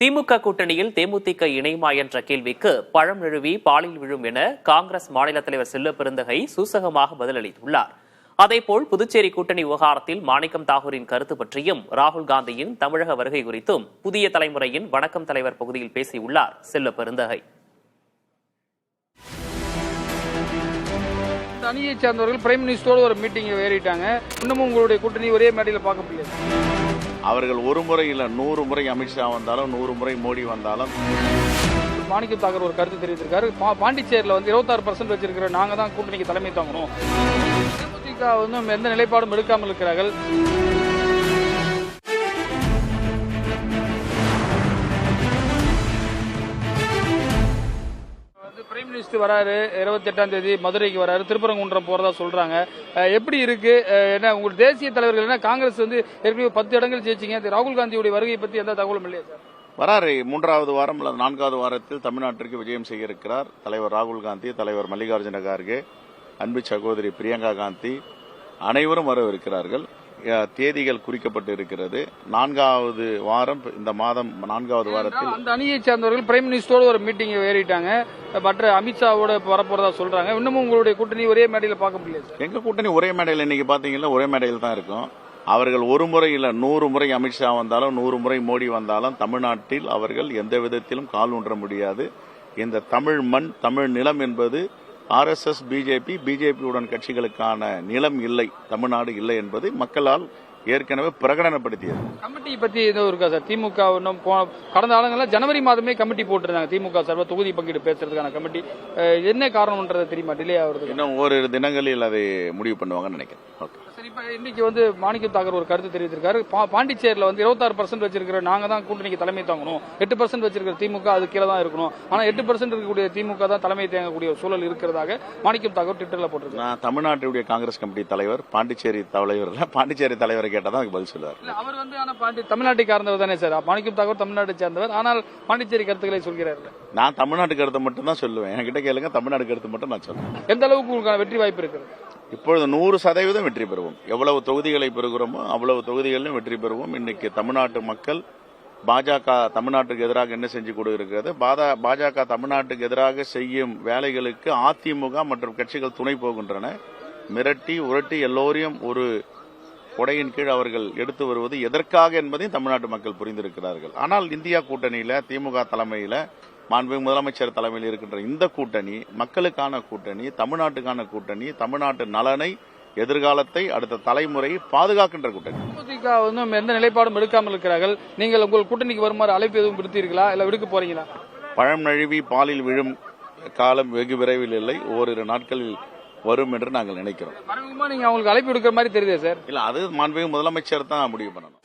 திமுக கூட்டணியில் தேமுதிக இணையுமா என்ற கேள்விக்கு பழம் நழுவி பாலில் விழும் என காங்கிரஸ் மாநில தலைவர் செல்வ பெருந்தகை சூசகமாக பதிலளித்துள்ளார். அதேபோல் புதுச்சேரி கூட்டணி விவகாரத்தில் மாணிக்கம் தாகூரின் கருத்து பற்றியும் ராகுல் காந்தியின் தமிழக வருகை குறித்தும் புதிய தலைமுறையின் வணக்கம் தலைவர் பகுதியில் பேசியுள்ளார் செல்வ பெருந்தகை. அணியை சேர்ந்தவர்கள் பிரைம் மினிஸ்டரோடு ஒரு மீட்டிங் ஏறிட்டாங்க. இன்னமும் உங்களுடைய கூட்டணி ஒரே மேடையில் பார்க்க முடியாது. அவர்கள் ஒரு முறை இல்ல 100 முறை அமித்ஷா வந்தாலும் 100 முறை மோடி வந்தாலும். மாணிக்கம் தாகூர் ஒரு கருத்து தெரிவித்திருக்காரு. பாண்டிச்சேரியில் 26% வச்சிருக்கிற நாங்க தான் கூட்டணிக்கு தலைமை தாங்கணும். தேமுதிக எந்த நிலைப்பாடும் எடுக்காமல் இருக்கிறார்கள். பிரைம் மினிஸ்டர் வராரு, 28ஆம் தேதி மதுரைக்கு வராரு, திருப்பரங்குன்றம் போறதா சொல்றாங்க. எப்படி இருக்கு? என்ன உங்கள் தேசிய தலைவர்கள் என்ன காங்கிரஸ் ஏற்கனவே 10 இடங்கள் ஜெயிச்சிங்க. ராகுல் காந்தியுடைய வருகை பத்தி எந்த தகவலும் இல்லையா சார்? வராரு 3வது வாரம் அல்லது 4வது வாரத்தில் தமிழ்நாட்டிற்கு விஜயம் செய்ய இருக்கிறார் தலைவர் ராகுல் காந்தி, தலைவர் மல்லிகார்ஜுன கார்கே, அன்பு சகோதரி பிரியங்கா காந்தி அனைவரும் வரவிருக்கிறார்கள். தேதிகள் குறிக்கப்பட்டு இருக்கிறது. 4வது வாரம், இந்த மாதம் 4வது வாரத்தில் அந்த அணியை சேர்ந்தவர்கள் பிரைம் மினிஸ்டரோடு ஒரு மீட்டிங் ஏறிட்டாங்க. மற்ற அமித்ஷாவோட வரப்போறதா சொல்றாங்க. இன்னமும் உங்களுடைய கூட்டணி ஒரே மேடையில் பார்க்க முடியாது. எங்க கூட்டணி ஒரே மேடையில் இன்னைக்கு பாத்தீங்கன்னா ஒரே மேடையில் தான் இருக்கும். அவர்கள் ஒரு முறை இல்ல 100 முறை அமித்ஷா வந்தாலும் 100 முறை மோடி வந்தாலும் தமிழ்நாட்டில் அவர்கள் எந்த விதத்திலும் கால் ஊன்ற முடியாது. இந்த தமிழ் மண், தமிழ் நிலம் என்பது RSS, பிஜேபியுடன் கட்சிகளுக்கான நிலம் இல்லை, தமிழ்நாடு இல்லை என்பது மக்களால் ஏற்கனவே பிரகடனப்படுத்தியது. கமிட்டி பத்தி எதுவும் இருக்கா சார்? திமுக கடந்த ஆளுங்கள்லாம் ஜனவரி மாதமே கமிட்டி போட்டிருந்தாங்க. திமுக சார்பாக தொகுதி பங்கீடு பேசுறதுக்கான கமிட்டி என்ன காரணம்ன்றது தெரியுமா? டிலே ஆகுறது. இன்னும் ஓரிரு தினங்களில் அதை முடிவு பண்ணுவாங்கன்னு நினைக்கிறேன். சரி, இப்ப இன்னைக்கு மாணிக்கம் தாகூர் ஒரு கருத்து தெரிவித்திருக்காரு. பாண்டிச்சேரியில் 26% வச்சிருக்கிற நாங்க தான் கூட்டணிக்கு தலைமை தாங்கணும், 8% வச்சிருக்கிற திமுக அது கீழே தான் இருக்கணும், ஆனா 8% இருக்கக்கூடிய திமுக தான் தலைமை தாங்கக்கூடிய சூழல் இருக்கிறதாக மாணிக்கம் தாகூர் ட்விட்டர்ல போட்டிருக்காரு. நான் தமிழ்நாட்டுடைய காங்கிரஸ் கமிட்டி தலைவர், பாண்டிச்சேரி தலைவரை கேட்டா தான் பதில் சொல்லுவார். அவர் ஆனா தமிழ்நாட்டை சார்ந்தவர் தானே சார்? மாணிக்கம் தாகூர் தமிழ்நாட்டை சேர்ந்தவர், ஆனால் பாண்டிச்சேரி கருத்துக்களை சொல்கிறார். நான் தமிழ்நாட்டு கருத்தை மட்டும் தான் சொல்லுவேன். என்கிட்ட கேளுங்க, தமிழ்நாடு கருத்து மட்டும் நான் சொல்லுவேன். எந்த அளவுக்கு உங்களுக்கான வெற்றி வாய்ப்பு இருக்கு? இப்பொழுது 100% வெற்றி பெறுவோம். எவ்வளவு தொகுதிகளை பெறுகிறோமோ அவ்வளவு தொகுதிகளிலும் வெற்றி பெறுவோம். இன்னைக்கு தமிழ்நாட்டு மக்கள் பாஜக தமிழ்நாட்டுக்கு எதிராக என்ன செஞ்சு கொடுக்கிறது, பாஜக தமிழ்நாட்டுக்கு எதிராக செய்யும் வேலைகளுக்கு அதிமுக மற்றும் கட்சிகள் துணை போகின்றன. மிரட்டி உரட்டி எல்லோரையும் ஒரு கொடையின் கீழ் அவர்கள் எடுத்து வருவது எதற்காக என்பதையும் தமிழ்நாட்டு மக்கள் புரிந்திருக்கிறார்கள். ஆனால் இந்தியா கூட்டணியில திமுக தலைமையில மாண்புமிகு முதலமைச்சர் தலைமையில் இருக்கின்ற இந்த கூட்டணி மக்களுக்கான கூட்டணி, தமிழ்நாட்டுக்கான கூட்டணி, தமிழ்நாட்டு நலனை, எதிர்காலத்தை, அடுத்த தலைமுறையை பாதுகாக்கின்ற கூட்டணி. திமுக எந்த நிலைப்பாடும் எடுக்காமல் இருக்கிறார்கள். நீங்கள் உங்கள் கூட்டணிக்கு வருமாறு அழைப்பு எதுவும் விடுத்தீர்களா, இல்ல விடுக்க போறீங்களா? பழம் நழுவி பாலில் விழும் காலம் வெகு விரைவில் இல்லை, ஓரிரு நாட்களில் வரும் என்று நாங்கள் நினைக்கிறோம். நீங்க அவங்களுக்கு அழைப்பு விடுக்கிற மாதிரி தெரியுது சார்? இல்ல, அது மாண்புமிகு முதலமைச்சர் தான் முடிவு பண்ணணும்.